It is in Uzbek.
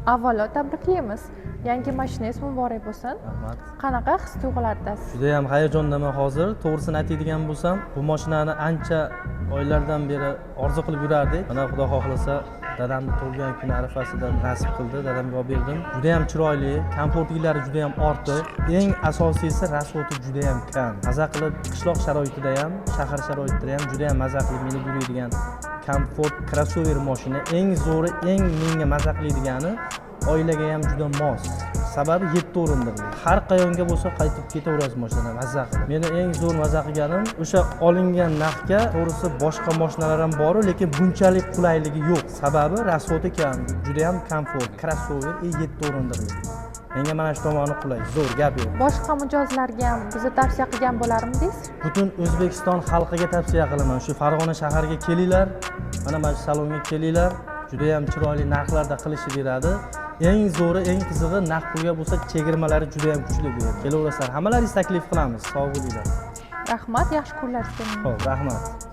Avvalo tabriklaymiz. Yangi mashinangiz muborak bo'lsin. Rahmat. Qanaqa his-tuyg'ulardasiz? Juda ham hayajondaman hozir. To'g'risini aytadigan bo'lsam, bu mashinani ancha oylardan beri orzu qilib yurardik. Mana Xudo xohlasa dadamning tug'ilgan kuni arafasida nasib qildi, dadamga olib berdim. Juda ham chiroyli, komfortliklari juda ham ortiq. Eng asosiysi rasxoti juda ham kam. Maza qilib qishloq sharoitida ham, shahar sharoitida ham juda ham maza qilib minib yuradigan komfort crossover mashina. Eng zo'ri, eng menga maza qiladigan oilaga ham juda mos. Sababi 7 o'rindiqli. Har qayonga bo'lsa qaytib ketaverasiz mashina mazza qilib. Meni eng zo'r mazza qilganim o'sha olingan narxga to'g'risi boshqa mashinalar ham bor, lekin bunchalik qulayligi yo'q. Sababi rasxoti kam, juda ham komfort, crossover 7 o'rindiqli. Menga mana shu tomoni qulay, zo'r gap yo'q. Boshqa mijozlarga ham bizni tavsiya qilgan bo'larmidingiz? Butun O'zbekiston xalqiga tavsiya qilaman. Shu Farg'ona shahariga kelinglar, mana shu salonga kelinglar. Juda ham chiroyli narxlarda qilishib beradi. Eng zo'ri, eng qizig'i naqd pulga bo'lsa chegirmalari juda ham kuchli bu yer. Kelaverasizlar, hammalaringizni taklif qilamiz. Sog' bo'linglar. Rahmat, yaxshi kunlar sizga. Xo'p, rahmat.